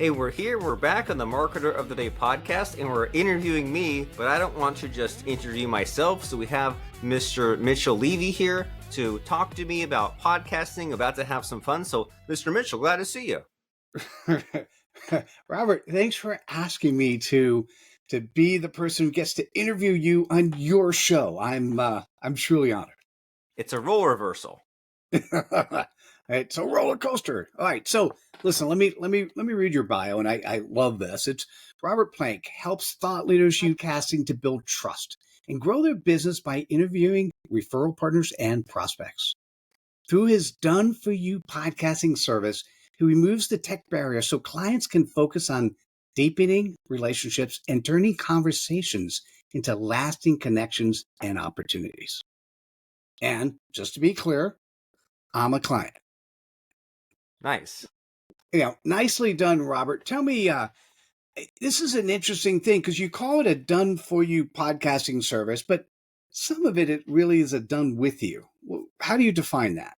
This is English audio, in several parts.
Hey, we're here. We're back on the Marketer of the Day podcast, and we're interviewing me, but I don't want to just interview myself. So we have Mr. Mitchell Levy here to talk to me about podcasting, about to have some fun. So, Mr. Mitchell, glad to see you. Robert, thanks for asking me to be the person who gets to interview you on your show. I'm truly honored. It's a role reversal. It's a roller coaster. All right, so listen, let me read your bio, and I love this. It's Robert Plank helps thought leaders use casting to build trust and grow their business by interviewing referral partners and prospects. Through his Done For You podcasting service, he removes the tech barrier so clients can focus on deepening relationships and turning conversations into lasting connections and opportunities. And just to be clear, I'm a client. Nice. Nicely done, Robert. Tell me, this is an interesting thing because you call it a Done For You podcasting service, but some of it really is a done with you. How do you define that?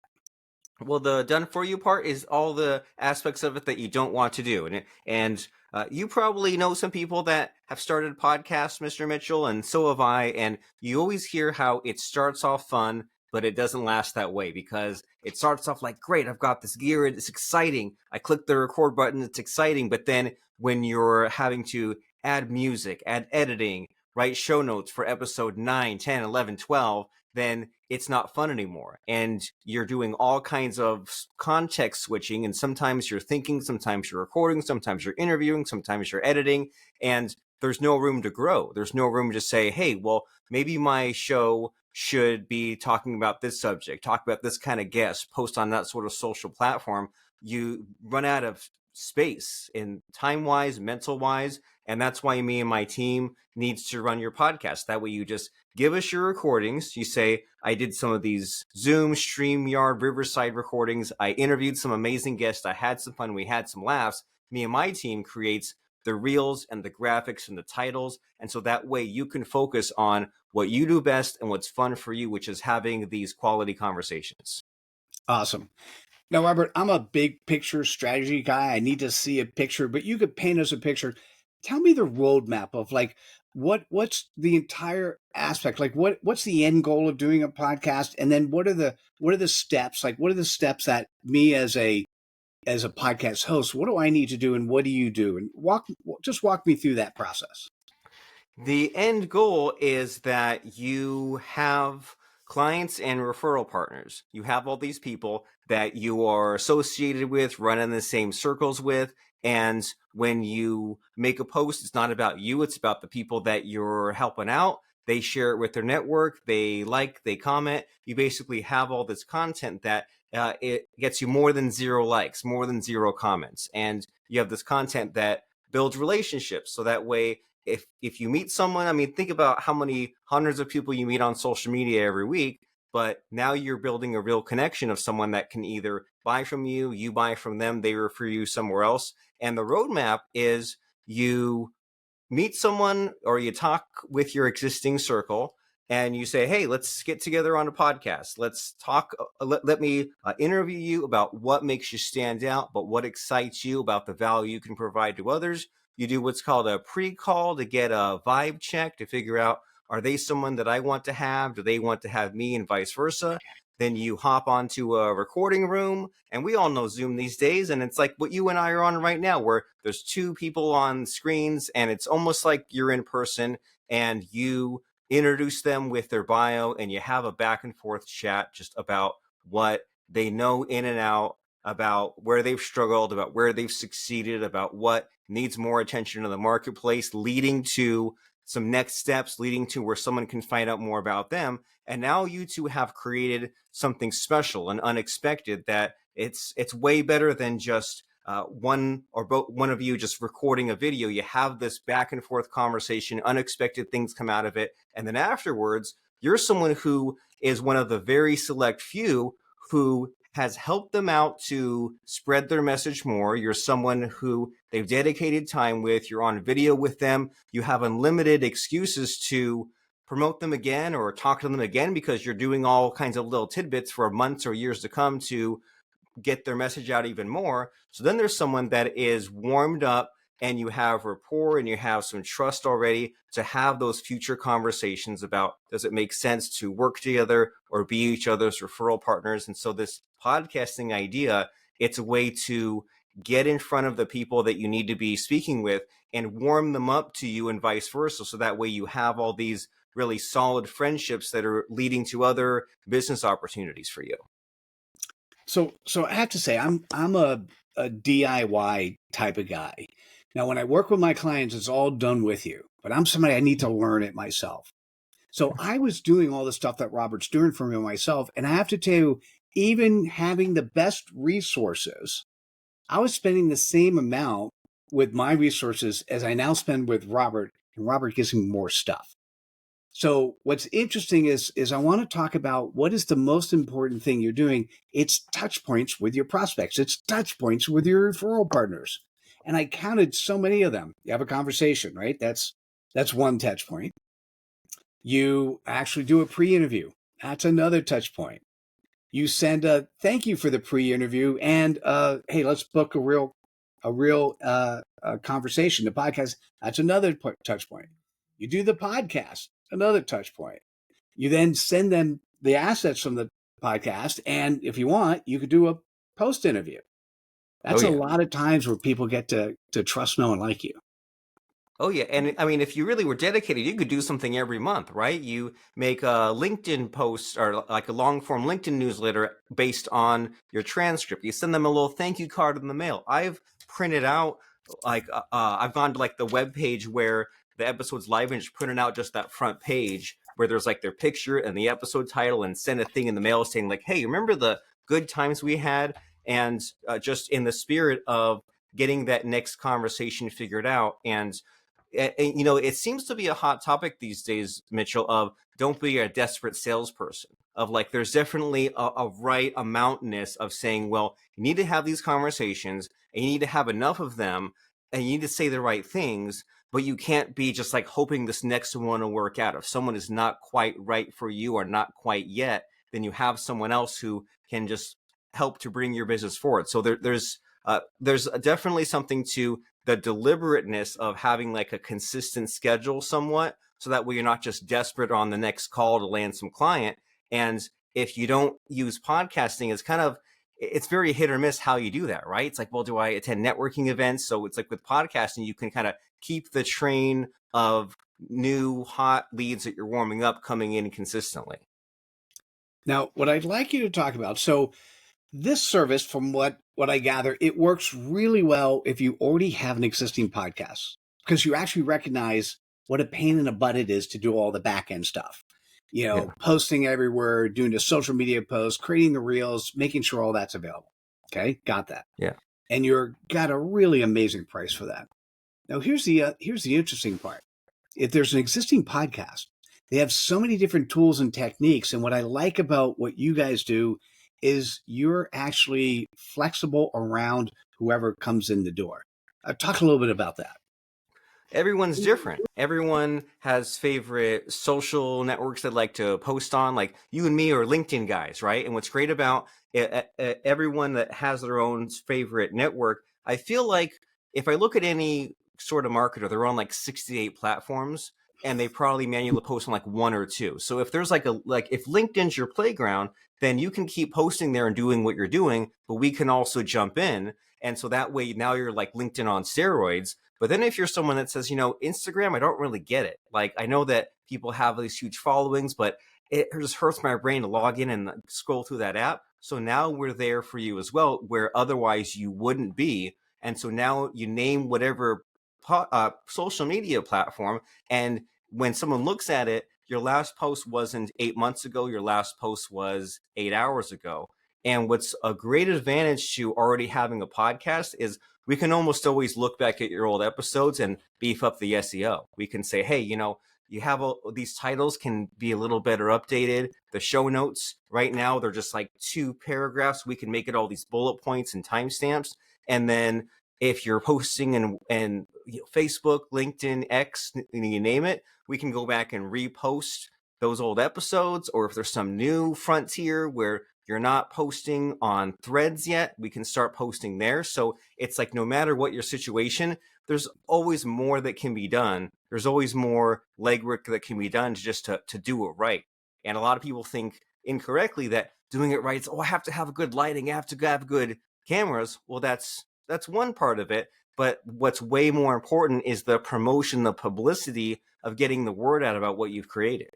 Well, the done for you part is all the aspects of it that you don't want to do. And you probably know some people that have started podcasts, Mr. Mitchell, and so have I. And you always hear how it starts off fun, but it doesn't last that way because it starts off like, great, I've got this gear. It's exciting. I click the record button. It's exciting. But then when you're having to add music, add editing, write show notes for episode 9, 10, 11, 12, then it's not fun anymore. And you're doing all kinds of context switching. And sometimes you're thinking, sometimes you're recording, sometimes you're interviewing, sometimes you're editing. And there's no room to grow. There's no room to say, hey, well, maybe my show should be talking about this subject, talk about this kind of guest, post on that sort of social platform. You run out of space in time-wise, mental-wise. And that's why me and my team needs to run your podcast. That way you just give us your recordings. You say, I did some of these Zoom, StreamYard, Riverside recordings. I interviewed some amazing guests. I had some fun. We had some laughs. Me and my team creates the reels and the graphics and the titles. And so that way you can focus on what you do best and what's fun for you, which is having these quality conversations. Awesome. Now, Robert, I'm a big picture strategy guy. I need to see a picture, but you could paint us a picture. Tell me the roadmap of like what's the entire aspect? Like what's the end goal of doing a podcast? And then what are the steps? Like what are the steps that me as a podcast host, what do I need to do and what do you do? And walk me through that process. The end goal is that you have clients and referral partners. You have all these people that you are associated with, run in the same circles with. And when you make a post, it's not about you, it's about the people that you're helping out. They share it with their network, they like, they comment. You basically have all this content that it gets you more than 0 likes, more than 0 comments. And you have this content that builds relationships. So that way, if you meet someone, I mean, think about how many hundreds of people you meet on social media every week, but now you're building a real connection of someone that can either buy from you, you buy from them, they refer you somewhere else. And the roadmap is you meet someone or you talk with your existing circle and you say, hey, let's get together on a podcast. Let's talk. Let me interview you about what makes you stand out, but what excites you about the value you can provide to others. You do what's called a pre-call to get a vibe check to figure out, are they someone that I want to have? Do they want to have me and vice versa? Then you hop onto a recording room, and we all know Zoom these days. And it's like what you and I are on right now, where there's 2 people on screens and it's almost like you're in person and you introduce them with their bio and you have a back and forth chat just about what they know in and out, about where they've struggled, about where they've succeeded, about what needs more attention in the marketplace, leading to some next steps, leading to where someone can find out more about them. And now you two have created something special and unexpected that it's way better than just one or both one of you just recording a video. You have this back and forth conversation, unexpected things come out of it. And then afterwards, you're someone who is one of the very select few who has helped them out to spread their message more. You're someone who they've dedicated time with. You're on video with them. You have unlimited excuses to promote them again or talk to them again because you're doing all kinds of little tidbits for months or years to come to get their message out even more. So then there's someone that is warmed up and you have rapport and you have some trust already to have those future conversations about, does it make sense to work together or be each other's referral partners? And so this podcasting idea, it's a way to get in front of the people that you need to be speaking with and warm them up to you and vice versa. So that way you have all these really solid friendships that are leading to other business opportunities for you. So I have to say, I'm a DIY type of guy. Now, when I work with my clients, it's all done with you, but I'm somebody I need to learn it myself. So I was doing all the stuff that Robert's doing for me myself. And I have to tell you, even having the best resources, I was spending the same amount with my resources as I now spend with Robert, and Robert gives me more stuff. So what's interesting is I want to talk about what is the most important thing you're doing. It's touch points with your prospects. It's touch points with your referral partners. And I counted so many of them. You have a conversation, right? That's one touch point. You actually do a pre-interview. That's another touch point. You send a thank you for the pre-interview and hey, let's book a real conversation, the podcast. That's another touch point. You do the podcast, another touch point. You then send them the assets from the podcast, and if you want, you could do a post interview. Oh That's a yeah. lot of times where people get to trust, know, and like you. Oh yeah, and I mean, if you really were dedicated, you could do something every month, right? You make a LinkedIn post or like a long form LinkedIn newsletter based on your transcript. You send them a little thank you card in the mail. I've printed out like I've gone to like the web page where the episode's live and just printed out just that front page where there's like their picture and the episode title, and send a thing in the mail saying like, hey, remember the good times we had? And just in the spirit of getting that next conversation figured out. And you know, it seems to be a hot topic these days, Mitchell, of don't be a desperate salesperson. Of like, there's definitely a right amountness of saying, well, you need to have these conversations and you need to have enough of them and you need to say the right things, but you can't be just like hoping this next one will work out. If someone is not quite right for you or not quite yet, then you have someone else who can just help to bring your business forward. So there's definitely something to the deliberateness of having like a consistent schedule somewhat, so that way you're not just desperate on the next call to land some client. And if you don't use podcasting, it's very hit or miss how you do that, right? It's like, well, do I attend networking events? So it's like with podcasting, you can kind of keep the train of new hot leads that you're warming up coming in consistently. Now, what I'd like you to talk about, so this service, from what I gather, it works really well if you already have an existing podcast, because you actually recognize what a pain in the butt it is to do all the back end stuff. You know, Yeah. posting everywhere, doing the social media posts, creating the reels, making sure all that's available. Okay, got that. Yeah. And you're got a really amazing price for that. Now, here's the interesting part. If there's an existing podcast, they have so many different tools and techniques. And what I like about what you guys do is you're actually flexible around whoever comes in the door. Talk a little bit about that. Everyone's different. Everyone has favorite social networks they like to post on. Like you and me are LinkedIn guys, right? And what's great about everyone that has their own favorite network, I feel like if I look at any sort of marketer, they're on like 68 platforms and they probably manually post on like one or two. So if there's like if LinkedIn's your playground, then you can keep posting there and doing what you're doing, but we can also jump in. And so that way now you're like LinkedIn on steroids. But then if you're someone that says, you know, Instagram, I don't really get it. Like, I know that people have these huge followings, but it just hurts my brain to log in and scroll through that app. So now we're there for you as well, where otherwise you wouldn't be. And so now you name whatever social media platform. And when someone looks at it, your last post wasn't 8 months ago. Your last post was 8 hours ago. And what's a great advantage to already having a podcast is we can almost always look back at your old episodes and beef up the SEO. We can say, hey, you know, you have these titles can be a little better updated. The show notes right now, they're just like 2 paragraphs. We can make it all these bullet points and timestamps. And then if you're posting and you know, Facebook, LinkedIn, X, you name it, we can go back and repost those old episodes. Or if there's some new frontier where You're not posting on threads yet. We can start posting there. So it's like no matter what your situation, there's always more that can be done. There's always more legwork that can be done to do it right. And a lot of people think incorrectly that doing it right is, oh, I have to have good lighting, I have to have good cameras. Well, that's one part of it. But what's way more important is the promotion, the publicity of getting the word out about what you've created.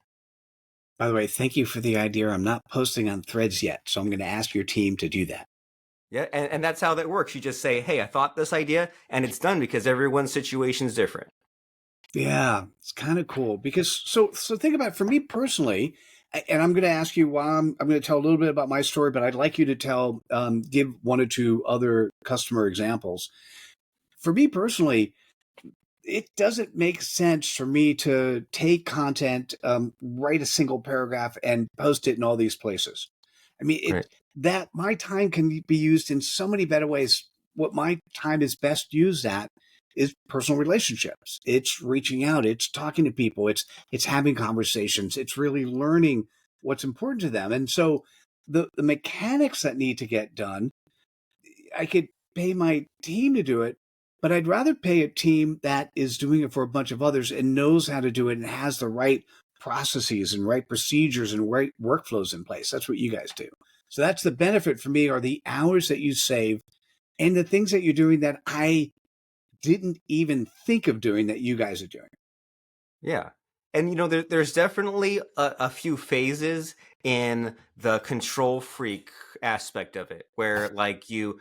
By the way, thank you for the idea. I'm not posting on threads yet, so I'm going to ask your team to do that. Yeah, and that's how that works. You just say, hey, I thought this idea, and it's done because everyone's situation is different. Yeah, it's kind of cool because so think about it, for me personally, and I'm going to ask you why I'm going to tell a little bit about my story, but I'd like you to give one or two other customer examples. For me personally, it doesn't make sense for me to take content, write a single paragraph, and post it in all these places. I mean, Right. that my time can be used in so many better ways. What my time is best used at is personal relationships. It's reaching out. It's talking to people. It's having conversations. It's really learning what's important to them. And so the mechanics that need to get done, I could pay my team to do it, but I'd rather pay a team that is doing it for a bunch of others and knows how to do it and has the right processes and right procedures and right workflows in place. That's what you guys do. So that's the benefit for me, are the hours that you save and the things that you're doing that I didn't even think of doing that you guys are doing. Yeah. And there's definitely a few phases in the control freak aspect of it, where like you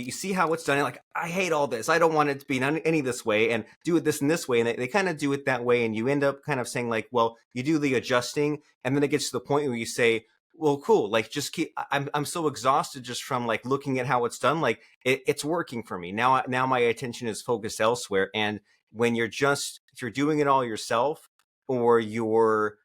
see how it's done. And like, I hate all this. I don't want it to be any this way, and do it this and this way. And they kind of do it that way, and you end up kind of saying like, well, you do the adjusting, and then it gets to the point where you say, well, cool. Like, just keep. I'm so exhausted just from like looking at how it's done. Like, it's working for me now. My attention is focused elsewhere, and when if you're doing it all yourself, or you're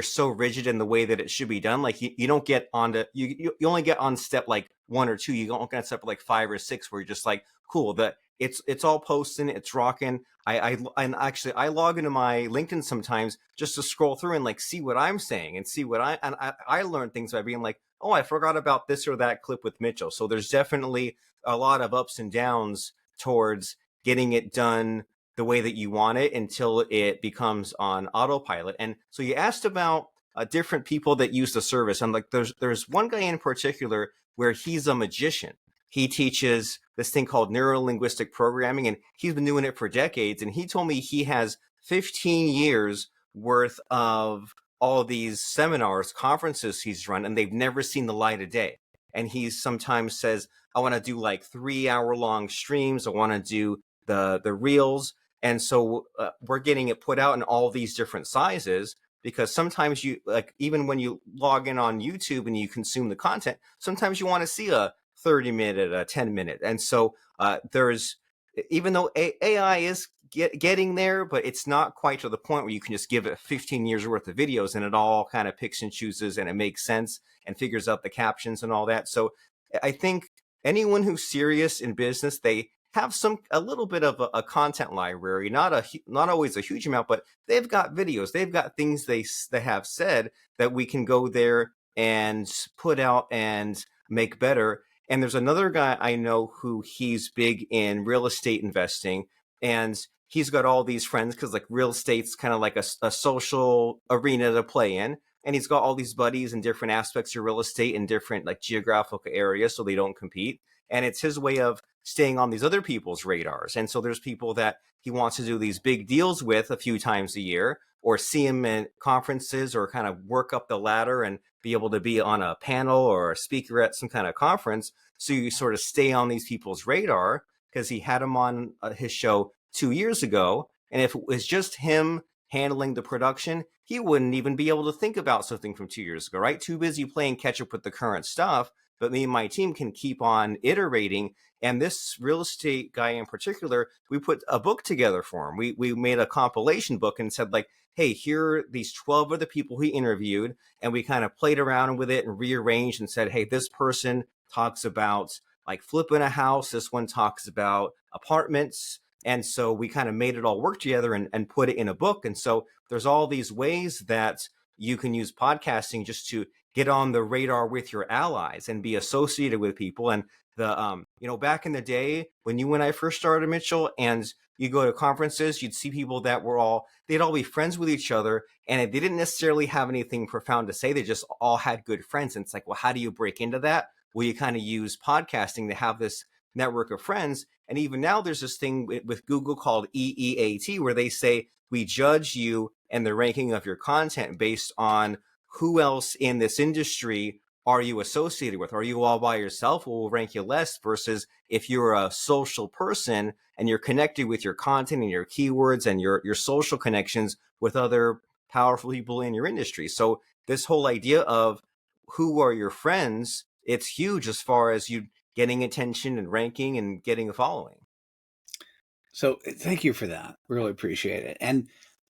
so rigid in the way that it should be done, like you don't get onto you only get on step like one or two. You don't get step like five or six where you're just like, cool, that it's all posting, it's rocking. And actually I log into my LinkedIn sometimes just to scroll through and like see what I'm saying and see what I learn things by being like, oh, I forgot about this or that clip with Mitchell. So there's definitely a lot of ups and downs towards getting it done the way that you want it until it becomes on autopilot. And so you asked about different people that use the service, and like there's one guy in particular where he's a magician. He teaches this thing called neuro-linguistic programming, and he's been doing it for decades. And he told me he has 15 years worth of all these seminars, conferences he's run, and they've never seen the light of day. And he sometimes says, I want to do like 3 hour long streams. I want to do the reels. And so we're getting it put out in all these different sizes, because sometimes you like, even when you log in on YouTube and you consume the content, sometimes you want to see a 30-minute, a 10-minute. And so there's, even though AI is getting there, but it's not quite to the point where you can just give it 15 years worth of videos and it all kind of picks and chooses and it makes sense and figures out the captions and all that. So I think anyone who's serious in business, they have a little bit of a content library, not always a huge amount, but they've got videos, they've got things they have said that we can go there and put out and make better. And there's another guy I know who he's big in real estate investing, and he's got all these friends because like real estate's kind of like a social arena to play in. And he's got all these buddies in different aspects of real estate in different like geographical areas so they don't compete. And it's his way of staying on these other people's radars. And so there's people that he wants to do these big deals with a few times a year, or see him in conferences, or kind of work up the ladder and be able to be on a panel or a speaker at some kind of conference. So you sort of stay on these people's radar, because he had him on his show 2 years ago. And if it was just him handling the production, he wouldn't even be able to think about something from 2 years ago, right? Too busy playing catch up with the current stuff. But me and my team can keep on iterating. And this real estate guy in particular, we put a book together for him. We made a compilation book and said like, hey, here are these 12 other people he interviewed. And we kind of played around with it and rearranged and said, hey, this person talks about like flipping a house. This one talks about apartments. And so we kind of made it all work together and put it in a book. And so there's all these ways that you can use podcasting just to get on the radar with your allies and be associated with people. And back in the day when you and I first started, Mitchell, and you go to conferences, you'd see people that they'd all be friends with each other, and they didn't necessarily have anything profound to say. They just all had good friends. And it's like, well, how do you break into that? Well, you kind of use podcasting to have this network of friends. And even now there's this thing with Google called EEAT, where they say we judge you and the ranking of your content based on who else in this industry are you associated with? Are you all by yourself? Well, we'll rank you less, versus if you're a social person and you're connected with your content and your keywords and your social connections with other powerful people in your industry. So this whole idea of who are your friends, it's huge as far as you getting attention and ranking and getting a following. So thank you for that. Really appreciate it. And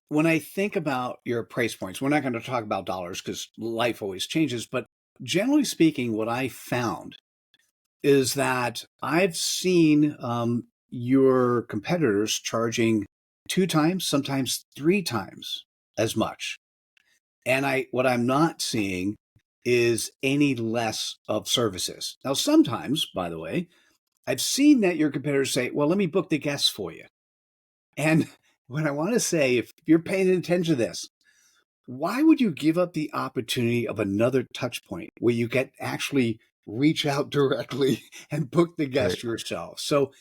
when I think about your price points, we're not going to talk about dollars because life always changes. But generally speaking, what I found is that I've seen your competitors charging 2 times, sometimes 3 times as much. And what I'm not seeing is any less of services. Now, sometimes, by the way, I've seen that your competitors say, well, let me book the guests for you. And what I want to say, if you're paying attention to this, why would you give up the opportunity of another touch point where you get actually reach out directly and book the Right. guest yourself? So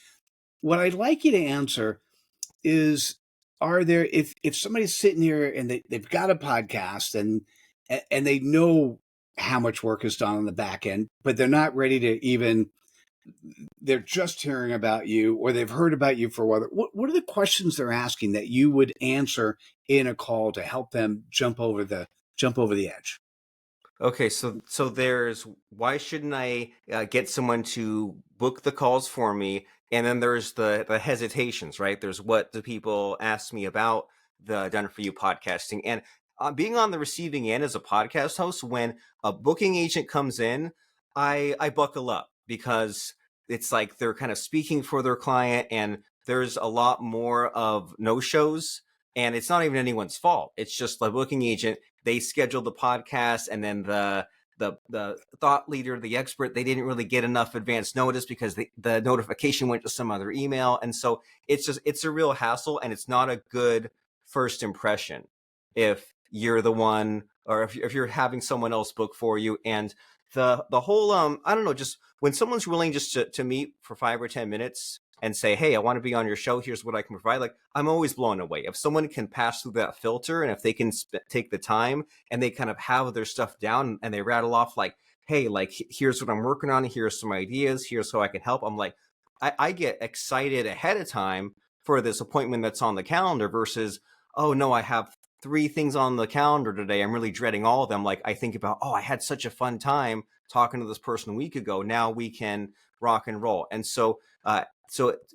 what I'd like you to answer is, are there, if somebody's sitting here and they've got a podcast and they know how much work is done on the back end, but they're not ready to even, they're just hearing about you or they've heard about you for a while. What are the questions they're asking that you would answer in a call to help them jump over the edge? Okay, so there's why shouldn't I get someone to book the calls for me? And then there's the hesitations, right? There's what do people ask me about the Done For You podcasting, and being on the receiving end as a podcast host, when a booking agent comes in, I buckle up, because it's like they're kind of speaking for their client, and there's a lot more of no shows, and it's not even anyone's fault. It's just the booking agent, they scheduled the podcast, and then the thought leader, the expert, they didn't really get enough advance notice because the notification went to some other email. And so it's a real hassle, and it's not a good first impression if you're the one, or if you're having someone else book for you. And the whole I don't know, just when someone's willing just to meet for 5 or 10 minutes and say, hey, I want to be on your show, here's what I can provide, like, I'm always blown away if someone can pass through that filter, and if they can take the time and they kind of have their stuff down and they rattle off like, hey, like, here's what I'm working on, here's some ideas, here's how I can help. I'm like, I get excited ahead of time for this appointment that's on the calendar, versus, oh no, I have 3 things on the calendar today, I'm really dreading all of them. Like, I think about, oh, I had such a fun time talking to this person a week ago, now we can rock and roll. And so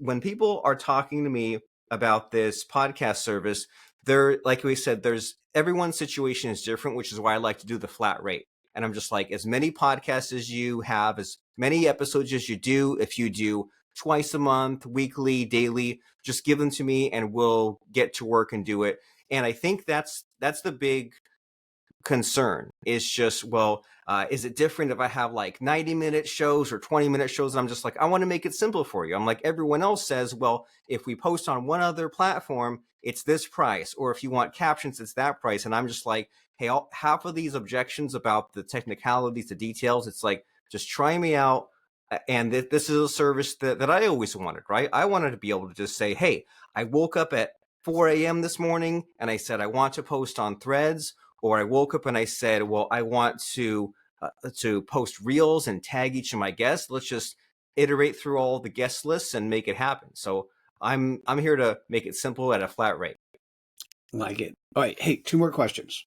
when people are talking to me about this podcast service, they're, like we said, there's, everyone's situation is different, which is why I like to do the flat rate. And I'm just like, as many podcasts as you have, as many episodes as you do, if you do twice a month, weekly, daily, just give them to me and we'll get to work and do it. And I think that's the big concern, is just, well, is it different if I have like 90-minute shows or 20-minute shows? And I'm just like, I want to make it simple for you. I'm like, everyone else says, well, if we post on one other platform, it's this price, or if you want captions, it's that price. And I'm just like, hey, half of these objections about the technicalities, the details, it's like, just try me out. And this is a service that I always wanted, right? I wanted to be able to just say, hey, I woke up at 4 a.m. this morning and I said, I want to post on Threads. Or I woke up and I said, well, I want to post reels and tag each of my guests. Let's just iterate through all the guest lists and make it happen. So I'm here to make it simple at a flat rate. Like it. All right. Hey, 2 more questions.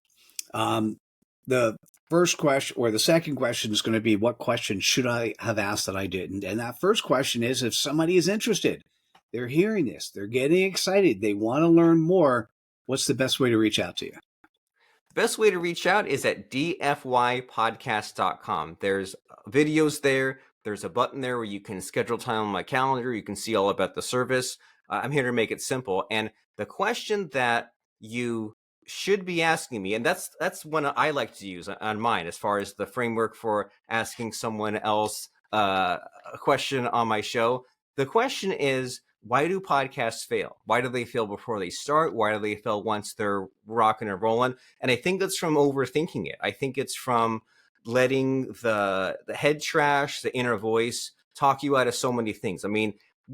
The first question, or the second question, is going to be, what question should I have asked that I didn't? And that first question is, if somebody is interested, they're hearing this, they're getting excited, they want to learn more, what's the best way to reach out to you? The best way to reach out is at dfypodcast.com. There's videos there. There's a button there where you can schedule time on my calendar. You can see all about the service. I'm here to make it simple. And the question that you should be asking me, and that's one I like to use on mine as far as the framework for asking someone else a question on my show. The question is, why do podcasts fail? Why do they fail before they start? Why do they fail once they're rocking and rolling? And I think it's from overthinking it. I think it's from letting the head trash, the inner voice, talk you out of so many things. I mean,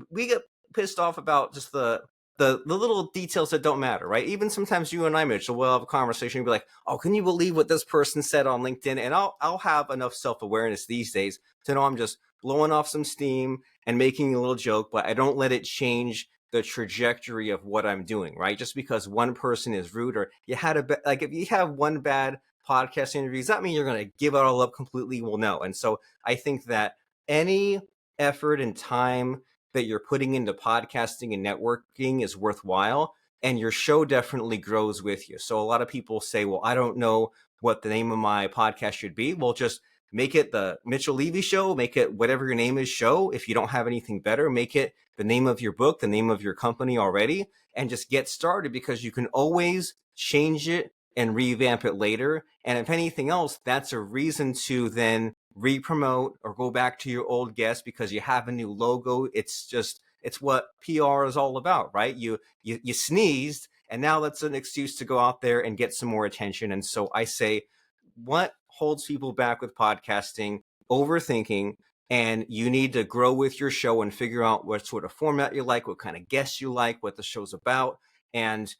we get pissed off about just the little details that don't matter, right? Even sometimes you and I, Mitchell, will have a conversation and be like, "Oh, can you believe what this person said on LinkedIn?" And I'll have enough self-awareness these days to know I'm just blowing off some steam and making a little joke, but I don't let it change the trajectory of what I'm doing, right? Just because one person is rude or you had like if you have one bad podcast interview, does that mean you're going to give it all up completely? Well, no. And so I think that any effort and time that you're putting into podcasting and networking is worthwhile, and your show definitely grows with you. So a lot of people say, well, I don't know what the name of my podcast should be. Well, just make it the Mitchell Levy Show, make it whatever your name is show. If you don't have anything better, make it the name of your book, the name of your company already, and just get started, because you can always change it and revamp it later. And if anything else, that's a reason to then re-promote or go back to your old guest because you have a new logo. It's what PR is all about, right? You sneezed, and now that's an excuse to go out there and get some more attention. And so I say, what holds people back with podcasting? Overthinking. And you need to grow with your show and figure out what sort of format you like, what kind of guests you like, what the show's about. And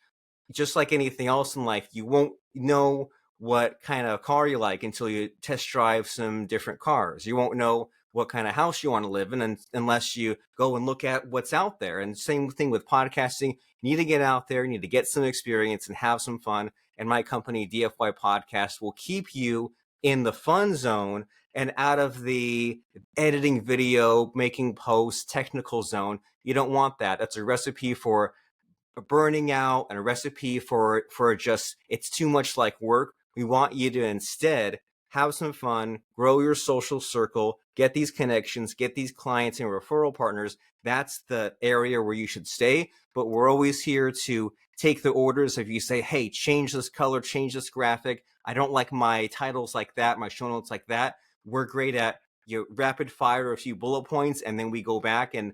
just like anything else in life, you won't know what kind of car you like until you test drive some different cars. You won't know what kind of house you want to live in unless you go and look at what's out there. And same thing with podcasting. You need to get out there, you need to get some experience and have some fun. And my company, DFY Podcast, will keep you in the fun zone and out of the editing video, making posts, technical zone. You don't want that. That's a recipe for burning out and a recipe for just it's too much like work. We want you to instead have some fun, grow your social circle, get these connections, get these clients and referral partners. That's the area where you should stay. But we're always here to take the orders. If you say, hey, change this color, change this graphic, I don't like my titles like that, my show notes like that, we're great at rapid fire a few bullet points, and then we go back and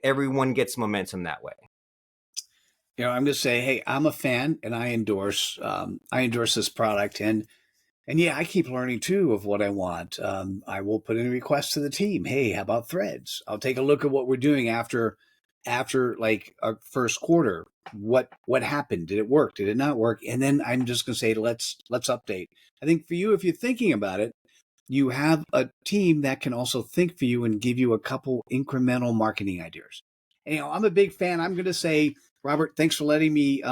everyone gets momentum that way. I'm going to say, hey, I'm a fan, and I endorse this product, and yeah, I keep learning too of what I want. I will put in a request to the team. Hey, how about threads? I'll take a look at what we're doing after like our first quarter. What happened? Did it work? Did it not work? And then I'm just going to say, let's update. I think for you, if you're thinking about it, you have a team that can also think for you and give you a couple incremental marketing ideas. And, I'm a big fan. I'm going to say, Robert, thanks for letting me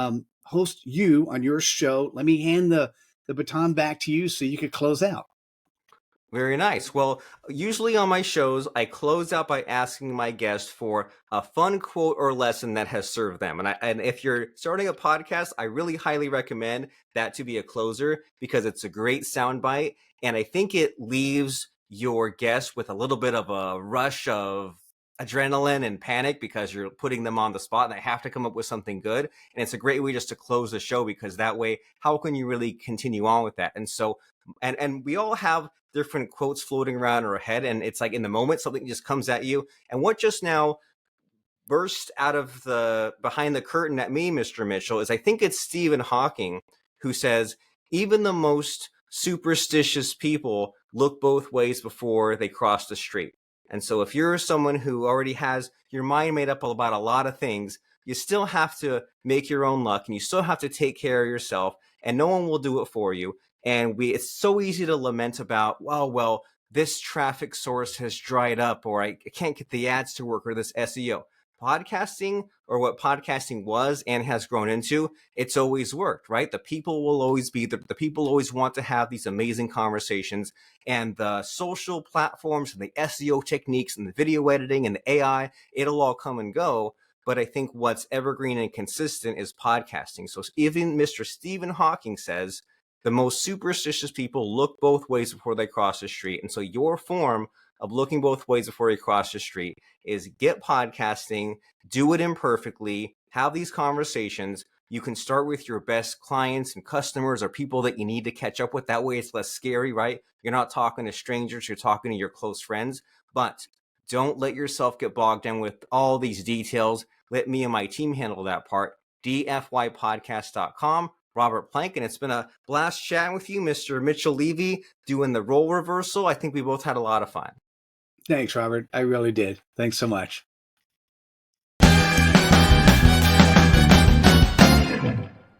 host you on your show. Let me hand the baton back to you so you could close out. Very nice. Well, usually on my shows, I close out by asking my guest for a fun quote or lesson that has served them. And if you're starting a podcast, I really highly recommend that to be a closer because it's a great soundbite. And I think it leaves your guest with a little bit of a rush of adrenaline and panic because you're putting them on the spot and they have to come up with something good. And it's a great way just to close the show because that way, how can you really continue on with that? And so, and we all have different quotes floating around our head, and it's like in the moment something just comes at you. And what just now burst out of the behind the curtain at me, Mr. Mitchell, is I think it's Stephen Hawking who says even the most superstitious people look both ways before they cross the street. And so if you're someone who already has your mind made up about a lot of things, you still have to make your own luck and you still have to take care of yourself, and no one will do it for you. And it's so easy to lament about, well, this traffic source has dried up, or I can't get the ads to work, or this SEO. Podcasting, or what podcasting was and has grown into, it's always worked, right? The people will always be the people always want to have these amazing conversations, and the social platforms and the SEO techniques and the video editing and the AI, it'll all come and go. But I think what's evergreen and consistent is podcasting. So even Mr. Stephen Hawking says the most superstitious people look both ways before they cross the street. And so your form of looking both ways before you cross the street is get podcasting, do it imperfectly, have these conversations. You can start with your best clients and customers or people that you need to catch up with. That way it's less scary, right? You're not talking to strangers, you're talking to your close friends. But don't let yourself get bogged down with all these details. Let me and my team handle that part. dfypodcast.com, Robert Plank, and it's been a blast chatting with you, Mr. Mitchell Levy, doing the role reversal. I think we both had a lot of fun. Thanks, Robert. I really did. Thanks so much.